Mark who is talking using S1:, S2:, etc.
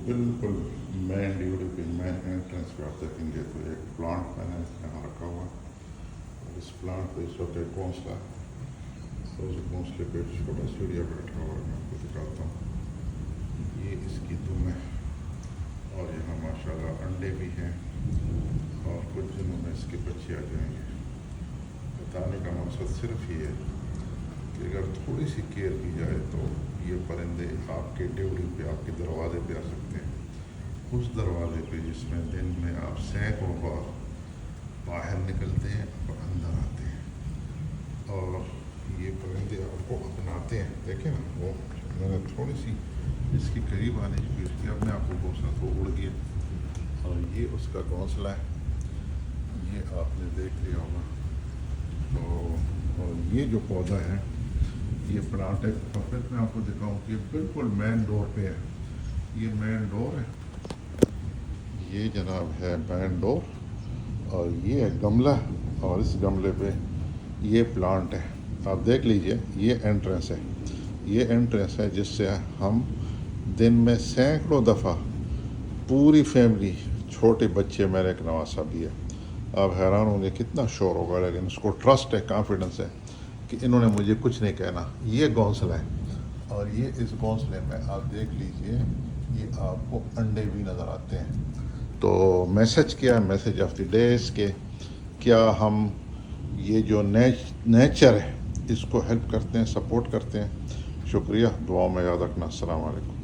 S1: بالکل مین ڈیوٹی پہ مین انٹرنس پہ آپ دیکھیں گے تو ایک پلانٹ میں نے یہاں رکھا ہوا ہے، اور اس پلانٹ پہ اس وقت ایک گھونسلہ اور اس گھونسلے پہ چھوٹا سیڑھیا پہ رکھا ہوا ہے، میں آپ کو دکھاتا ہوں۔ یہ اس کی دم ہے، اور یہاں ماشاءاللہ انڈے بھی ہیں، اور کچھ دنوں میں اس کے بچے آ جائیں گے۔ بتانے کا مقصد صرف یہ ہے کہ اگر تھوڑی سی کیئر کی جائے تو یہ پرندے آپ کے ڈیوڑی پہ، آپ کے دروازے پہ آ سکتے ہیں، اس دروازے پہ جس میں دن میں آپ سینکڑوں بار باہر نکلتے ہیں اور اندر آتے ہیں، اور یہ پرندے آپ کو اپناتے ہیں۔ دیکھیں نا، وہ میں نے تھوڑی سی اس کی قریب آنے کی کوشش کی، اب میں آپ کو گھونسلہ تو اڑ گیا، اور یہ اس کا گھونسلہ ہے، یہ آپ نے دیکھ لیا ہوگا۔ تو اور یہ جو پودا ہے، یہ پلانٹ ہے، پھر میں آپ کو دکھاؤں کہ بالکل مین ڈور پہ ہے، یہ مین ڈور ہے، یہ جناب ہے مین ڈور، اور یہ ہے گملہ، اور اس گملے پہ یہ پلانٹ ہے۔ آپ دیکھ لیجئے، یہ انٹرنس ہے، یہ انٹرنس ہے جس سے ہم دن میں سینکڑوں دفعہ پوری فیملی، چھوٹے بچے، میرے ایک نواسا بھی ہے، آپ حیران ہوں گے کتنا شور ہوگا، لیکن اس کو ٹرسٹ ہے، کانفیڈنس ہے کہ انہوں نے مجھے کچھ نہیں کہنا۔ یہ گھونسلہ ہے، اور یہ اس گھونسلے میں آپ دیکھ لیجئے، یہ آپ کو انڈے بھی نظر آتے ہیں۔ تو میسج کیا، میسج آف دی ڈیز کہ کیا ہم یہ جو نیچر ہے اس کو ہیلپ کرتے ہیں، سپورٹ کرتے ہیں؟ شکریہ، دعاؤں میں یاد رکھنا۔ السلام علیکم۔